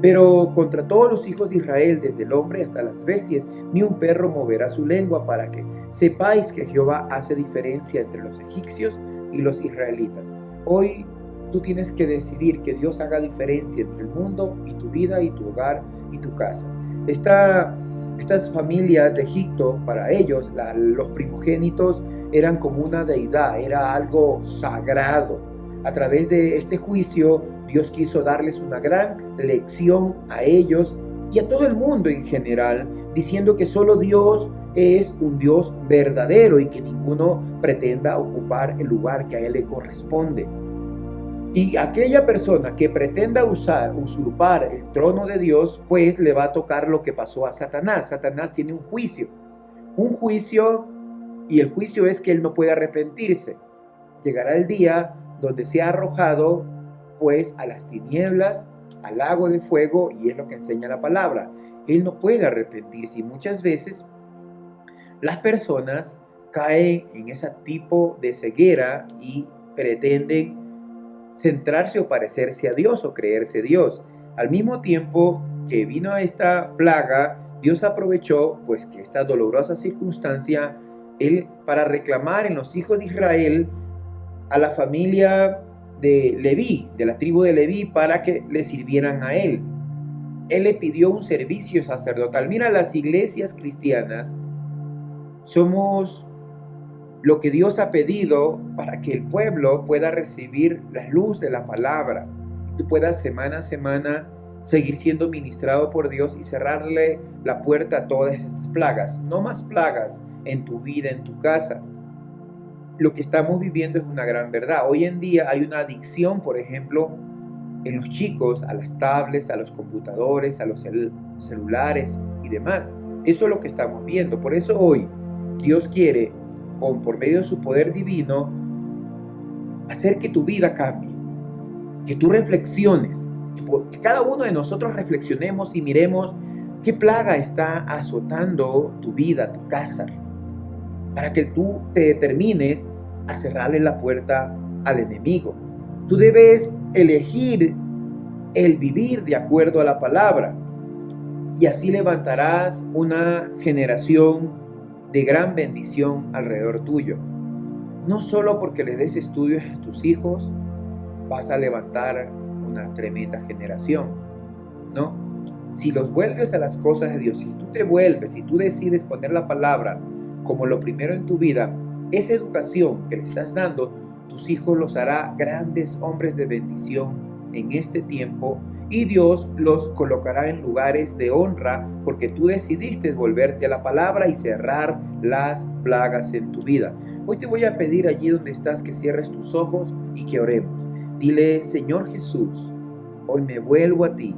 Pero contra todos los hijos de Israel, desde el hombre hasta las bestias, ni un perro moverá su lengua, para que sepáis que Jehová hace diferencia entre los egipcios y los israelitas. Hoy tú tienes que decidir que Dios haga diferencia entre el mundo y tu vida y tu hogar y tu casa. Estas familias de Egipto, para ellos, los primogénitos eran como una deidad, era algo sagrado. A través de este juicio, Dios quiso darles una gran lección a ellos y a todo el mundo en general, diciendo que solo Dios es un Dios verdadero y que ninguno pretenda ocupar el lugar que a Él le corresponde. Y aquella persona que pretenda usurpar el trono de Dios, pues le va a tocar lo que pasó a Satanás. Satanás tiene un juicio, y el juicio es que él no puede arrepentirse. Llegará el día donde sea arrojado pues a las tinieblas, al lago de fuego, y es lo que enseña la palabra. Él no puede arrepentirse, y muchas veces las personas caen en ese tipo de ceguera y pretenden centrarse o parecerse a Dios o creerse Dios. Al mismo tiempo que vino esta plaga, Dios aprovechó pues que esta dolorosa circunstancia para reclamar en los hijos de Israel a la familia de Leví, de la tribu de Leví, para que le sirvieran a él. Él le pidió un servicio sacerdotal. Mira, las iglesias cristianas somos lo que Dios ha pedido para que el pueblo pueda recibir la luz de la palabra y tú puedas semana a semana seguir siendo ministrado por Dios y cerrarle la puerta a todas estas plagas. No más plagas en tu vida, en tu casa. Lo que estamos viviendo es una gran verdad. Hoy en día hay una adicción, por ejemplo, en los chicos, a las tablets, a los computadores, a los celulares y demás. Eso es lo que estamos viendo. Por eso hoy Dios quiere, por medio de su poder divino, hacer que tu vida cambie, que tú reflexiones, que cada uno de nosotros reflexionemos y miremos qué plaga está azotando tu vida, tu casa, para que tú te determines a cerrarle la puerta al enemigo. Tú debes elegir el vivir de acuerdo a la palabra, y así levantarás una generación de gran bendición alrededor tuyo. No solo porque le des estudios a tus hijos vas a levantar una tremenda generación, ¿no? Si los vuelves a las cosas de Dios, si tú te vuelves, si tú decides poner la palabra como lo primero en tu vida, esa educación que le estás dando, tus hijos los hará grandes hombres de bendición en este tiempo, y Dios los colocará en lugares de honra porque tú decidiste volverte a la palabra y cerrar las plagas en tu vida. Hoy te voy a pedir allí donde estás que cierres tus ojos y que oremos. Dile: Señor Jesús, hoy me vuelvo a ti,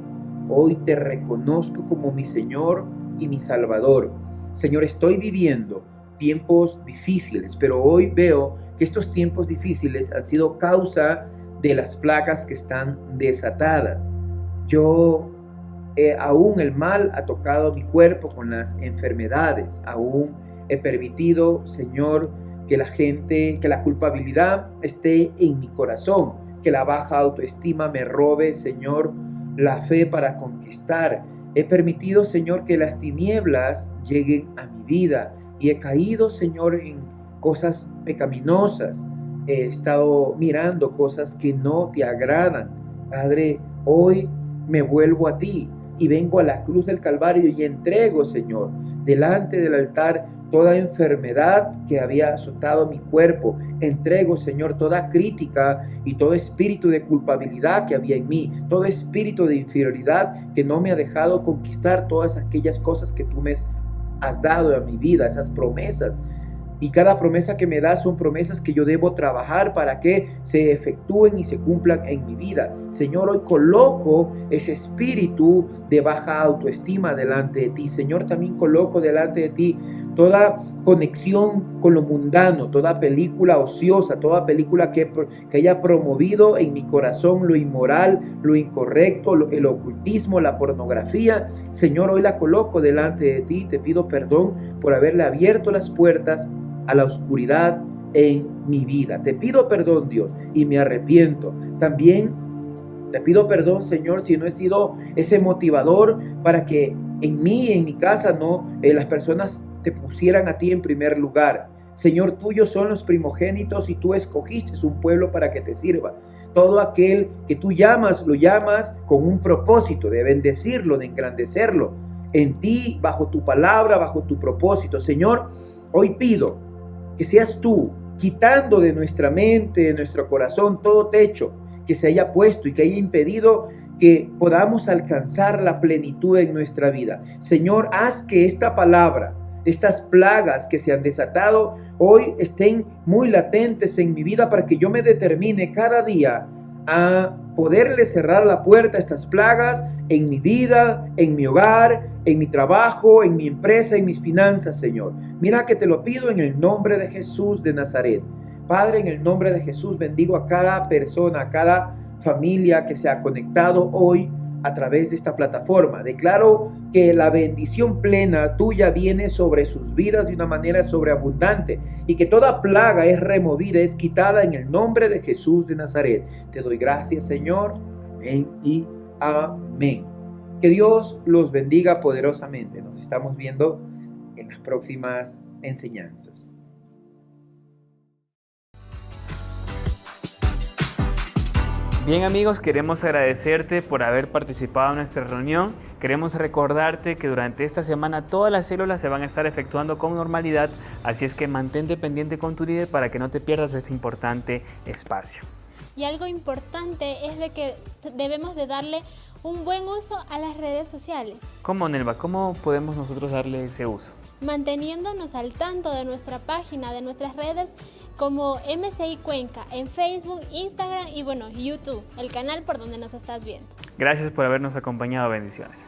hoy te reconozco como mi Señor y mi Salvador. Señor, estoy viviendo tiempos difíciles, pero hoy veo que estos tiempos difíciles han sido causa de las plagas que están desatadas. Aún el mal ha tocado mi cuerpo con las enfermedades. Aún he permitido, Señor, que la culpabilidad esté en mi corazón, que la baja autoestima me robe, Señor, la fe para conquistar. He permitido, Señor, que las tinieblas lleguen a mi vida y he caído, Señor, en cosas pecaminosas. He estado mirando cosas que no te agradan. Padre, hoy me vuelvo a ti y vengo a la cruz del Calvario y entrego, Señor, delante del altar toda enfermedad que había azotado mi cuerpo. Entrego, Señor, toda crítica y todo espíritu de culpabilidad que había en mí, todo espíritu de inferioridad que no me ha dejado conquistar todas aquellas cosas que tú me has dado a mi vida, esas promesas. Y cada promesa que me das son promesas que yo debo trabajar para que se efectúen y se cumplan en mi vida. Señor, hoy coloco ese espíritu de baja autoestima delante de ti. Señor, también coloco delante de ti toda conexión con lo mundano, toda película ociosa, toda película que haya promovido en mi corazón lo inmoral, lo incorrecto, el ocultismo, la pornografía. Señor, hoy la coloco delante de ti. Te pido perdón por haberle abierto las puertas a la oscuridad en mi vida. Te pido perdón, Dios, y me arrepiento. También te pido perdón, Señor, si no he sido ese motivador para que en mí y en mi casa las personas te pusieran a ti en primer lugar. Señor, tuyos son los primogénitos y tú escogiste un pueblo para que te sirva. Todo aquel que tú llamas, lo llamas con un propósito de bendecirlo, de engrandecerlo en ti, bajo tu palabra, bajo tu propósito. Señor, hoy pido que seas tú quitando de nuestra mente, de nuestro corazón, todo techo que se haya puesto y que haya impedido que podamos alcanzar la plenitud en nuestra vida. Señor, haz que esta palabra, estas plagas que se han desatado hoy estén muy latentes en mi vida para que yo me determine cada día a poderle cerrar la puerta a estas plagas en mi vida, en mi hogar, en mi trabajo, en mi empresa, en mis finanzas, Señor. Mira que te lo pido en el nombre de Jesús de Nazaret. Padre, en el nombre de Jesús bendigo a cada persona, a cada familia que se ha conectado hoy a través de esta plataforma. Declaro que la bendición plena tuya viene sobre sus vidas de una manera sobreabundante y que toda plaga es removida, es quitada en el nombre de Jesús de Nazaret. Te doy gracias, Señor. Amén y amén. Que Dios los bendiga poderosamente. Nos estamos viendo en las próximas enseñanzas. Bien amigos, queremos agradecerte por haber participado en nuestra reunión. Queremos recordarte que durante esta semana todas las células se van a estar efectuando con normalidad, así es que mantente pendiente con tu líder para que no te pierdas este importante espacio. Y algo importante es de que debemos de darle un buen uso a las redes sociales. ¿Cómo, Nelva? ¿Cómo podemos nosotros darle ese uso? Manteniéndonos al tanto de nuestra página, de nuestras redes como MCI Cuenca en Facebook, Instagram y YouTube, el canal por donde nos estás viendo. Gracias por habernos acompañado. Bendiciones.